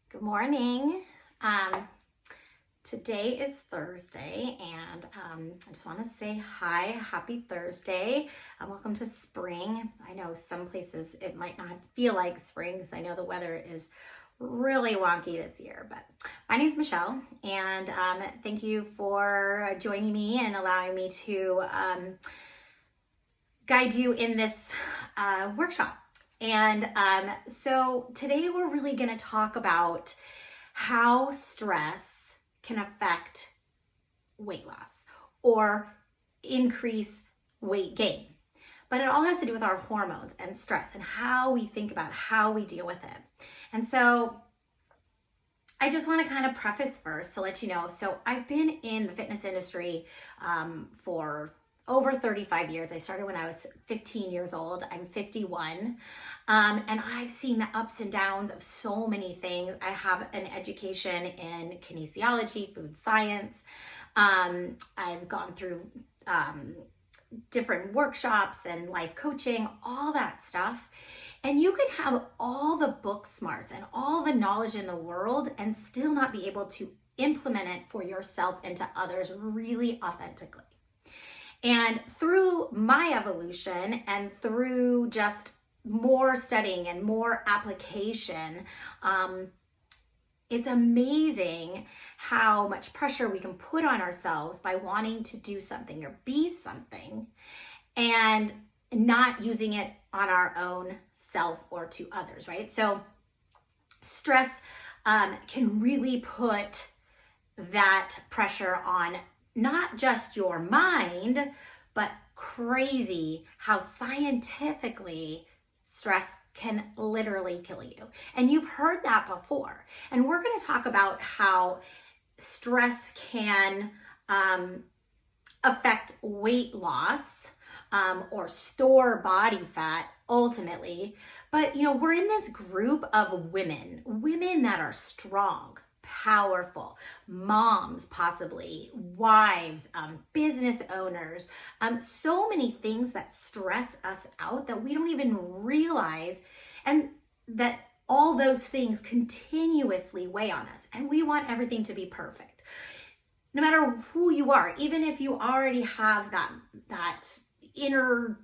Good morning. Today is Thursday, and I just want to say hi, happy Thursday. Welcome to spring. I know some places it might not feel like spring because I know the weather is really wonky this year, but my name is Michelle, and thank you for joining me and allowing me to guide you in this workshop. And so today we're really going to talk about how stress can affect weight loss or increase weight gain. But it all has to do with our hormones and stress and how we think about how we deal with it. And so I just want to kind of preface first to let you know, so I've been in the fitness industry for over 35 years. I started when I was 15 years old. I'm 51. And I've seen the ups and downs of so many things. I have an education in kinesiology, food science. I've gone through different workshops and life coaching, all that stuff. And you can have all the book smarts and all the knowledge in the world and still not be able to implement it for yourself and to others really authentically. And through my evolution and through just more studying and more application, it's amazing how much pressure we can put on ourselves by wanting to do something or be something and not using it on our own self or to others, right? So stress can really put that pressure on not just your mind, but crazy how scientifically stress can literally kill you. And you've heard that before. And we're going to talk about how stress can affect weight loss or store body fat ultimately. But, we're in this group of women that are strong, powerful, moms, possibly wives, business owners, so many things that stress us out that we don't even realize, and that all those things continuously weigh on us, and we want everything to be perfect. No matter who you are, even if you already have that inner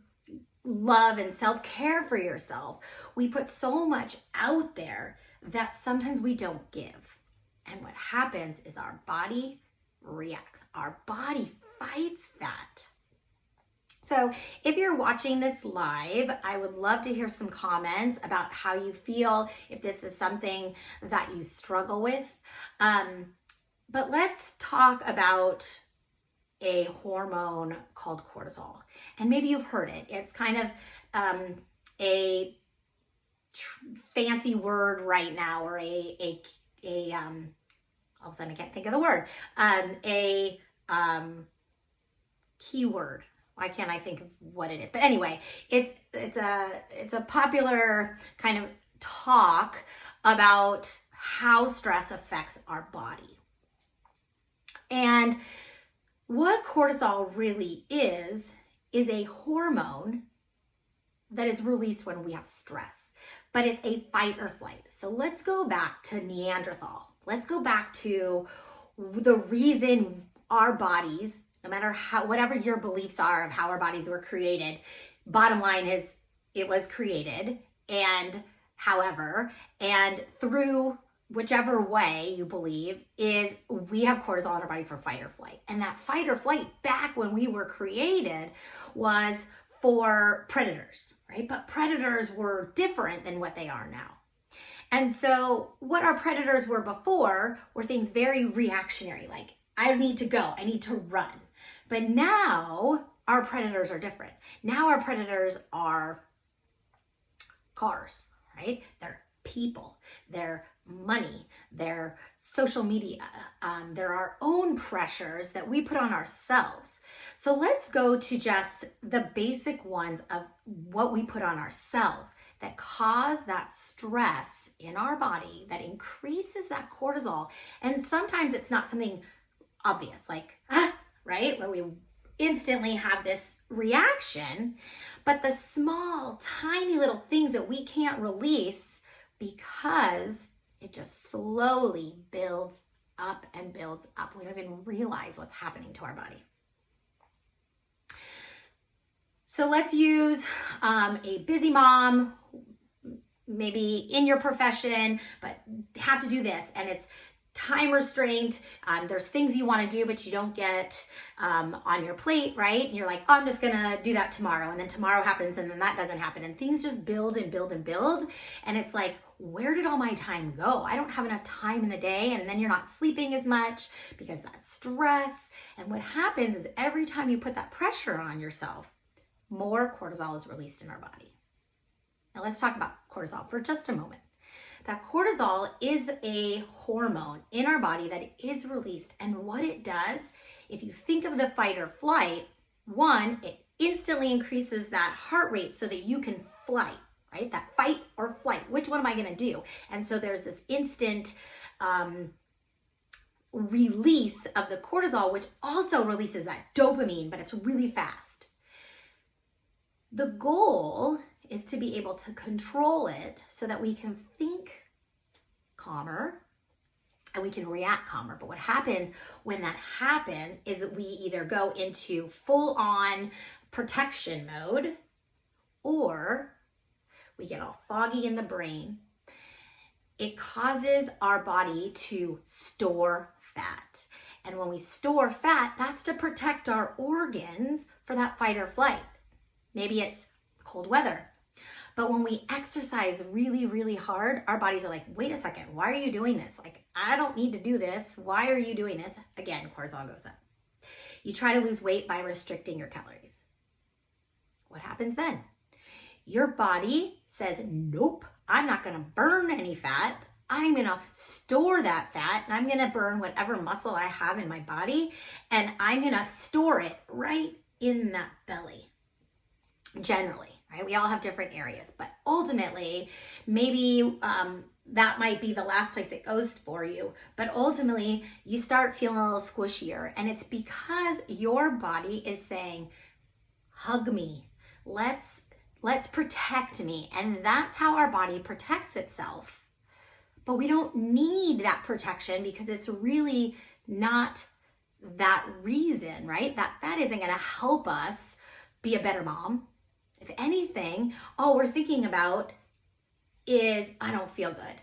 love and self-care for yourself, we put so much out there that sometimes we don't give. And what happens is our body reacts. Our body fights that. So if you're watching this live, I would love to hear some comments about how you feel, if this is something that you struggle with. But let's talk about a hormone called cortisol. And maybe you've heard it. It's kind of a fancy word right now, or all of a sudden I can't think of the word, keyword. Why can't I think of what it is? But anyway, it's a popular kind of talk about how stress affects our body. And what cortisol really is a hormone that is released when we have stress. But it's a fight or flight. So let's go back to Neanderthal. Let's go back to the reason our bodies, no matter whatever your beliefs are of how our bodies were created, bottom line is it was created, and through whichever way you believe, is we have cortisol in our body for fight or flight. And that fight or flight back when we were created was for predators, right? But predators were different than what they are now. And so what our predators were before were things very reactionary, like I need to go, I need to run. But now our predators are different. Now our predators are cars, right? They're people, they're money, they're social media, they're our own pressures that we put on ourselves. So let's go to just the basic ones of what we put on ourselves that cause that stress in our body, that increases that cortisol. And sometimes it's not something obvious, like, right? Where we instantly have this reaction, but the small, tiny little things that we can't release because It just slowly builds up and builds up. We don't even realize what's happening to our body. So let's use a busy mom, maybe in your profession, but have to do this, and it's time restraint. There's things you want to do, but you don't get on your plate, right? And you're like, oh, I'm just going to do that tomorrow. And then tomorrow happens, and then that doesn't happen. And things just build and build and build. And it's like, where did all my time go? I don't have enough time in the day. And then you're not sleeping as much because that's stress. And what happens is every time you put that pressure on yourself, more cortisol is released in our body. Now let's talk about cortisol for just a moment. That cortisol is a hormone in our body that is released. And what it does, if you think of the fight or flight, one, it instantly increases that heart rate so that you can flight, right? That fight or flight. Which one am I going to do? And so there's this instant release of the cortisol, which also releases that dopamine, but it's really fast. The goal is to be able to control it so that we can think calmer and we can react calmer. But what happens when that happens is we either go into full-on protection mode, or we get all foggy in the brain. It causes our body to store fat. And when we store fat, that's to protect our organs for that fight or flight. Maybe it's cold weather. But when we exercise really, really hard, our bodies are like, wait a second, why are you doing this? Like, I don't need to do this. Why are you doing this? Again, cortisol goes up. You try to lose weight by restricting your calories. What happens then? Your body says, nope, I'm not going to burn any fat. I'm going to store that fat, and I'm going to burn whatever muscle I have in my body, and I'm going to store it right in that belly. Generally, right? We all have different areas, but ultimately, maybe that might be the last place it goes for you. But ultimately, you start feeling a little squishier, and it's because your body is saying, hug me. Let's protect me. And that's how our body protects itself. But we don't need that protection because it's really not that reason, right? That fat isn't going to help us be a better mom. If anything, all we're thinking about is, I don't feel good.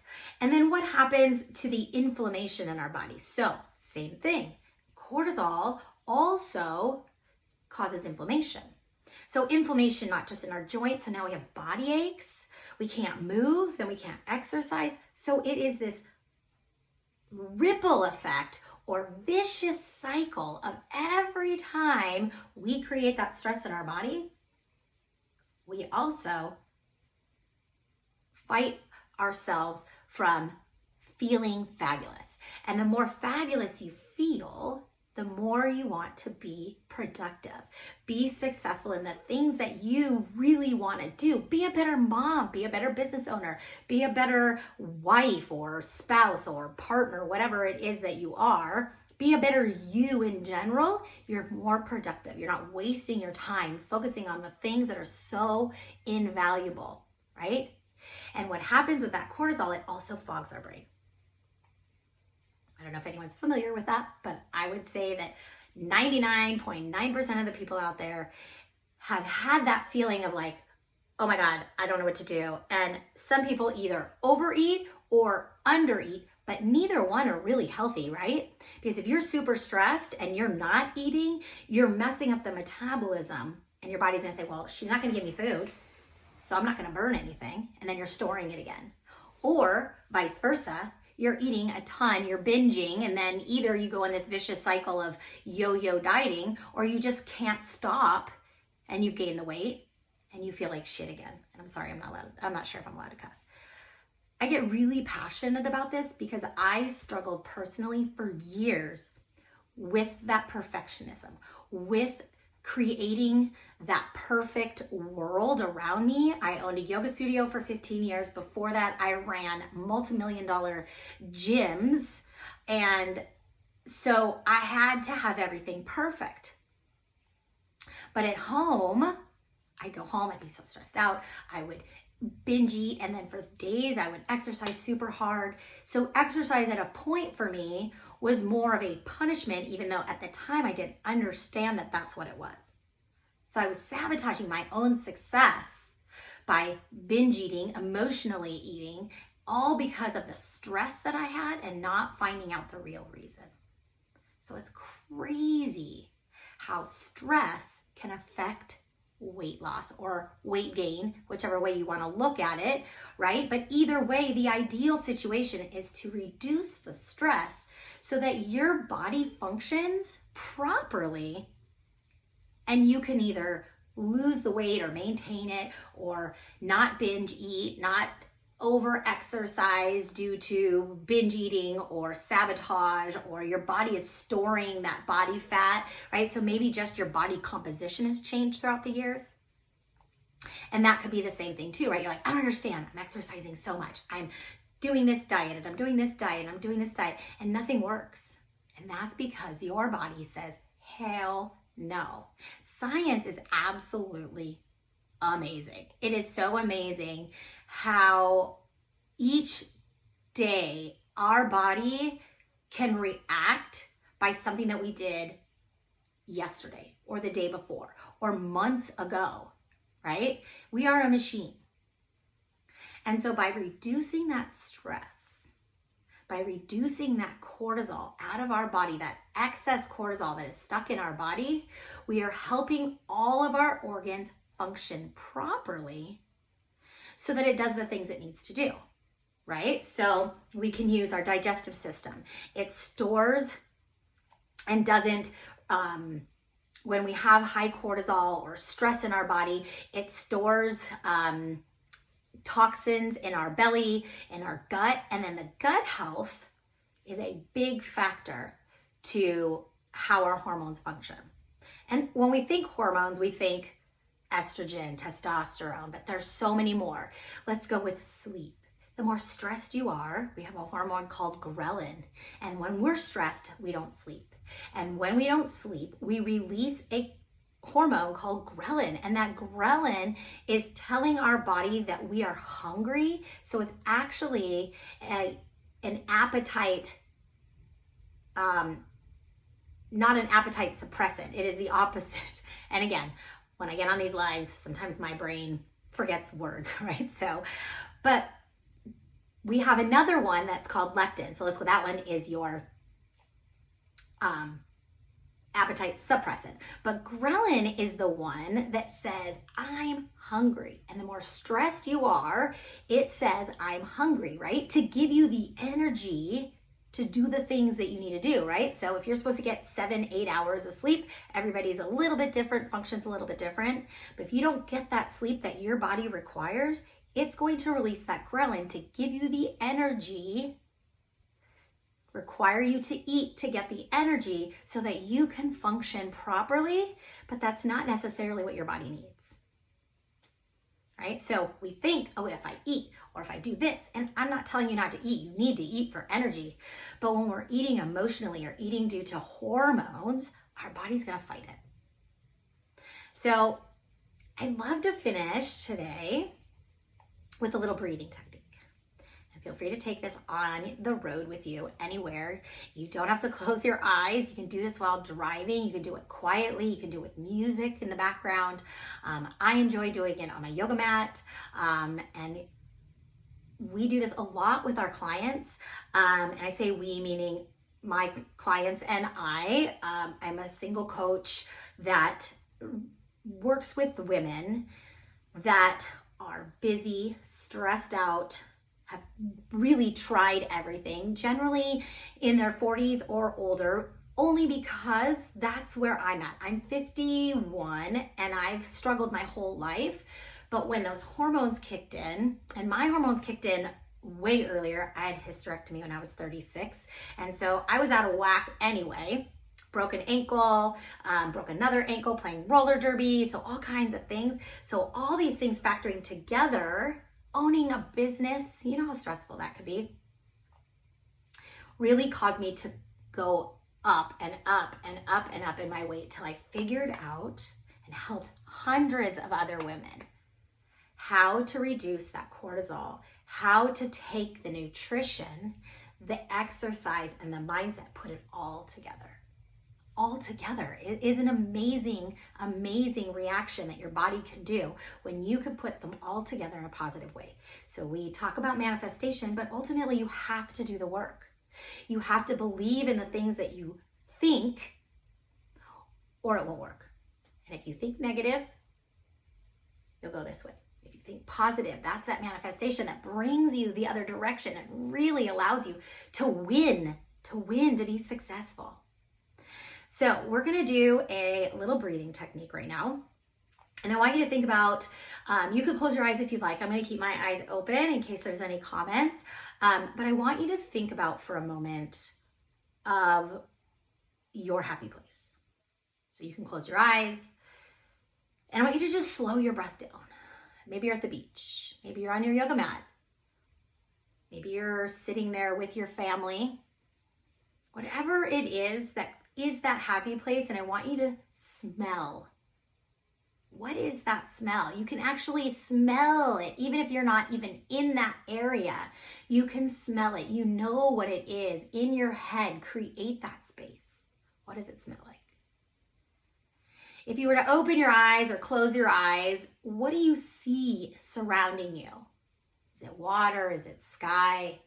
And then what happens to the inflammation in our body? So, same thing. Cortisol also causes inflammation. So inflammation, not just in our joints, so now we have body aches, we can't move, then we can't exercise. So it is this ripple effect or vicious cycle of every time we create that stress in our body, we also fight ourselves from feeling fabulous. And the more fabulous you feel, the more you want to be productive, be successful in the things that you really want to do. Be a better mom, be a better business owner, be a better wife or spouse or partner, whatever it is that you are. Be a better you in general. You're more productive. You're not wasting your time focusing on the things that are so invaluable, right? And what happens with that cortisol, it also fogs our brain. I don't know if anyone's familiar with that, but I would say that 99.9% of the people out there have had that feeling of like, oh my God, I don't know what to do. And some people either overeat or undereat, but neither one are really healthy, right? Because if you're super stressed and you're not eating, you're messing up the metabolism, and your body's gonna say, well, she's not gonna give me food, so I'm not gonna burn anything. And then you're storing it again. Or vice versa. You're eating a ton, you're binging, and then either you go in this vicious cycle of yo-yo dieting, or you just can't stop and you've gained the weight and you feel like shit again. And I'm sorry, I'm not sure if I'm allowed to cuss. I get really passionate about this because I struggled personally for years with that perfectionism, with creating that perfect world around me. I owned a yoga studio for 15 years. Before that, I ran multi-million-dollar gyms. And so I had to have everything perfect. But at home, I'd go home, I'd be so stressed out. I would binge eat, and then for days I would exercise super hard. So exercise at a point for me was more of a punishment, even though at the time I didn't understand that that's what it was. So I was sabotaging my own success by binge eating, emotionally eating, all because of the stress that I had and not finding out the real reason. So it's crazy how stress can affect weight loss or weight gain, whichever way you want to look at it, right? But either way, the ideal situation is to reduce the stress so that your body functions properly and you can either lose the weight or maintain it or not binge eat, not over exercise due to binge eating or sabotage, or your body is storing that body fat, right? So maybe just your body composition has changed throughout the years. And that could be the same thing too, right? You're like, I don't understand. I'm exercising so much. I'm doing this diet and I'm doing this diet and I'm doing this diet and nothing works. And that's because your body says, hell no. Science is absolutely amazing. It is so amazing how each day our body can react by something that we did yesterday or the day before or months ago, right? We are a machine. And so by reducing that stress, by reducing that cortisol out of our body, that excess cortisol that is stuck in our body, we are helping all of our organs function properly so that it does the things it needs to do, right? So we can use our digestive system. It stores and doesn't, when we have high cortisol or stress in our body, it stores toxins in our belly, in our gut, and then the gut health is a big factor to how our hormones function. And when we think hormones, we think estrogen, testosterone, but there's so many more. Let's go with sleep. The more stressed you are, we have a hormone called ghrelin. And when we're stressed, we don't sleep. And when we don't sleep, we release a hormone called ghrelin. And that ghrelin is telling our body that we are hungry. So it's actually an appetite, not an appetite suppressant. It is the opposite. And again, when I get on these lives, sometimes my brain forgets words, right? So, but we have another one that's called leptin. So let's go, that one is your appetite suppressant. But ghrelin is the one that says, I'm hungry. And the more stressed you are, it says, I'm hungry, right? To give you the energy to do the things that you need to do, right? So if you're supposed to get 7-8 hours of sleep, everybody's a little bit different, functions a little bit different. But if you don't get that sleep that your body requires, it's going to release that ghrelin to give you the energy, require you to eat to get the energy so that you can function properly, but that's not necessarily what your body needs. Right? So we think, oh, if I eat or if I do this, and I'm not telling you not to eat, you need to eat for energy. But when we're eating emotionally or eating due to hormones, our body's gonna fight it. So I'd love to finish today with a little breathing technique. And feel free to take this on the road with you anywhere. You don't have to close your eyes. You can do this while driving. You can do it quietly. You can do it with music in the background. I enjoy doing it on my yoga mat. And we do this a lot with our clients. And I say we, meaning my clients and I. I'm a single coach that works with women that are busy, stressed out, have really tried everything, generally in their 40s or older, only because that's where I'm at. I'm 51 and I've struggled my whole life. But when those hormones kicked in, and my hormones kicked in way earlier, I had hysterectomy when I was 36. And so I was out of whack anyway. Broke an ankle, broke another ankle playing roller derby, so all kinds of things. So all these things factoring together, owning a business, you know how stressful that could be, really caused me to go up and up and up and up in my weight till I figured out and helped hundreds of other women how to reduce that cortisol, how to take the nutrition, the exercise, and the mindset, put it all together. All together. It is an amazing, amazing reaction that your body can do when you can put them all together in a positive way. So we talk about manifestation, but ultimately you have to do the work. You have to believe in the things that you think, or it won't work. And if you think negative, you'll go this way. If you think positive, that's that manifestation that brings you the other direction and really allows you to win, to be successful. So we're going to do a little breathing technique right now. And I want you to think about, you can close your eyes if you'd like. I'm going to keep my eyes open in case there's any comments. But I want you to think about for a moment of your happy place. So you can close your eyes. And I want you to just slow your breath down. Maybe you're at the beach. Maybe you're on your yoga mat. Maybe you're sitting there with your family. Whatever it is that happy place, and I want you to smell. What is that smell? You can actually smell it. Even if you're not even in that area, you can smell it. You know what it is. In your head, create that space. What does it smell like? If you were to open your eyes or close your eyes, what do you see surrounding you? Is it water? Is it sky?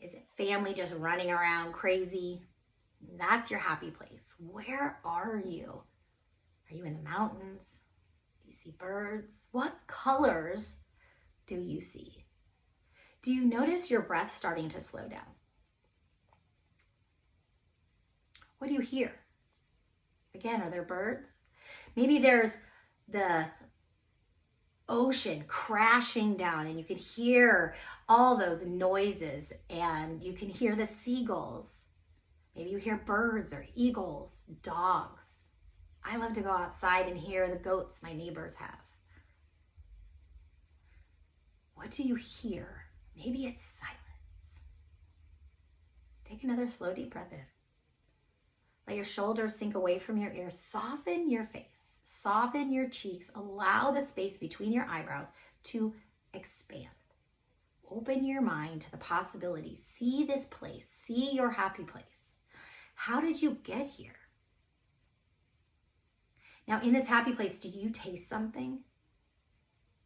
Is it family just running around crazy? That's your happy place. Where are you? Are you in the mountains? Do you see birds? What colors do you see? Do you notice your breath starting to slow down? What do you hear? Again, are there birds? Maybe there's the ocean crashing down and you can hear all those noises and you can hear the seagulls. Maybe you hear birds or eagles, dogs. I love to go outside and hear the goats my neighbors have. What do you hear? Maybe it's silence. Take another slow, deep breath in. Let your shoulders sink away from your ears. Soften your face. Soften your cheeks. Allow the space between your eyebrows to expand. Open your mind to the possibilities. See this place. See your happy place. How did you get here? Now, in this happy place, do you taste something?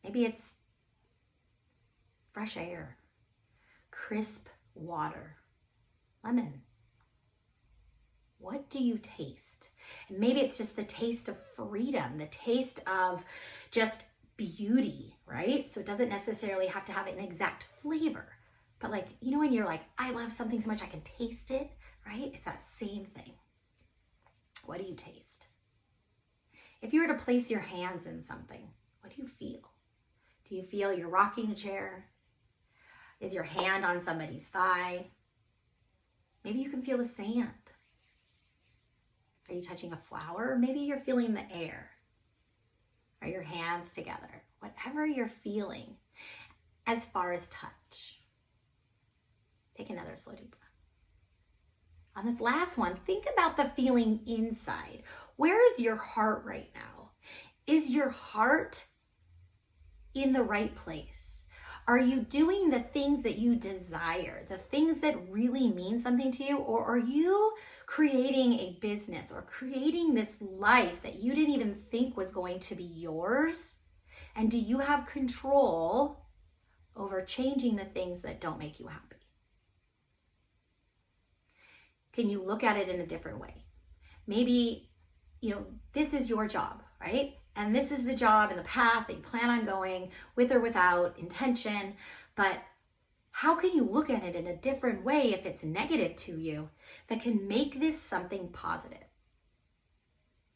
Maybe it's fresh air, crisp water, lemon. What do you taste? And maybe it's just the taste of freedom, the taste of just beauty, right? So it doesn't necessarily have to have an exact flavor. But like, you know, when you're like, I love something so much I can taste it, right? It's that same thing. What do you taste? If you were to place your hands in something, what do you feel? Do you feel you're rocking the chair? Is your hand on somebody's thigh? Maybe you can feel the sand. Are you touching a flower? Maybe you're feeling the air. Are your hands together? Whatever you're feeling as far as touch. Take another slow deep breath. On this last one, think about the feeling inside. Where is your heart right now? Is your heart in the right place? Are you doing the things that you desire, the things that really mean something to you? Or are you creating a business or creating this life that you didn't even think was going to be yours? And do you have control over changing the things that don't make you happy? Can you look at it in a different way? Maybe, this is your job, right? And this is the job and the path that you plan on going with or without intention. But how can you look at it in a different way if it's negative to you that can make this something positive?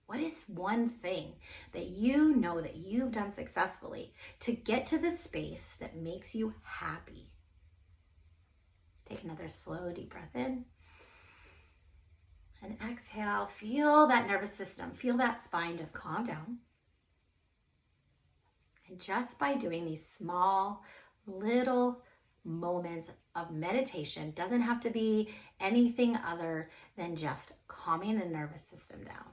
What is one thing that you know that you've done successfully to get to the space that makes you happy? Take another slow, deep breath in. And exhale, feel that nervous system, feel that spine just calm down. And just by doing these small, little moments of meditation, doesn't have to be anything other than just calming the nervous system down.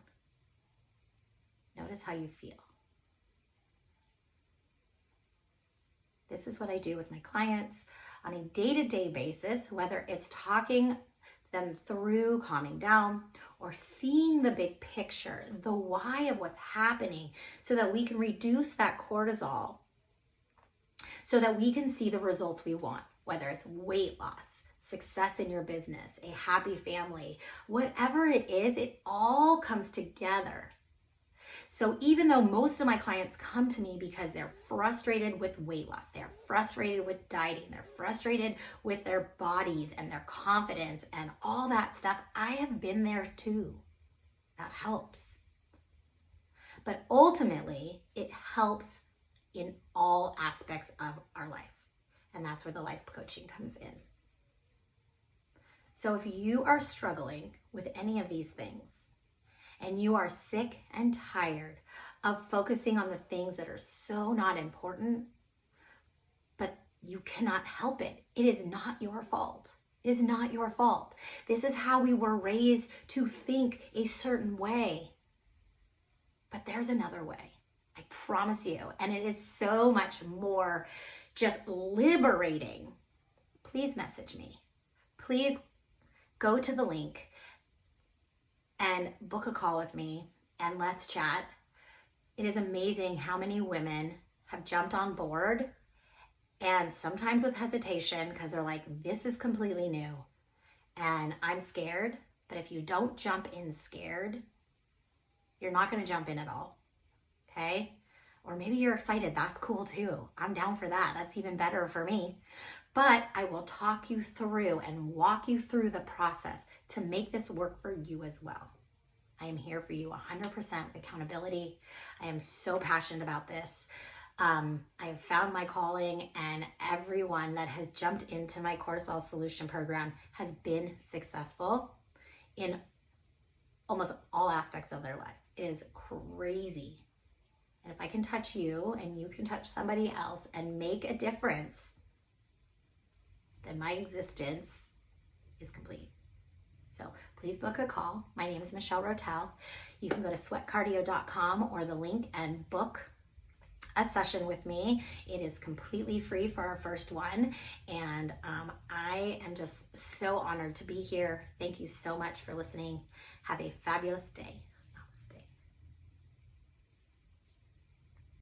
Notice how you feel. This is what I do with my clients on a day-to-day basis, whether it's talking them through calming down or seeing the big picture, the why of what's happening, so that we can reduce that cortisol, so that we can see the results we want, whether it's weight loss, success in your business, a happy family, whatever it is, it all comes together. So even though most of my clients come to me because they're frustrated with weight loss, they're frustrated with dieting, they're frustrated with their bodies and their confidence and all that stuff, I have been there too. That helps. But ultimately, it helps in all aspects of our life. And that's where the life coaching comes in. So if you are struggling with any of these things, and you are sick and tired of focusing on the things that are so not important, but you cannot help it. It is not your fault. It is not your fault. This is how we were raised to think a certain way. But there's another way, I promise you. And it is so much more just liberating. Please message me. Please go to the link and book a call with me and let's chat. It is amazing how many women have jumped on board, and sometimes with hesitation because they're like, this is completely new and I'm scared. But if you don't jump in scared, you're not going to jump in at all. Okay? Or maybe you're excited. That's cool too. I'm down for that. That's even better for me. But I will talk you through and walk you through the process to make this work for you as well. I am here for you 100% with accountability. I am so passionate about this. I have found my calling, and everyone that has jumped into my Cortisol Solution Program has been successful in almost all aspects of their life. It is crazy. And if I can touch you and you can touch somebody else and make a difference, then my existence is complete. So please book a call. My name is Michelle Rotel. You can go to sweatcardio.com or the link and book a session with me. It is completely free for our first one. And I am just so honored to be here. Thank you so much for listening. Have a fabulous day.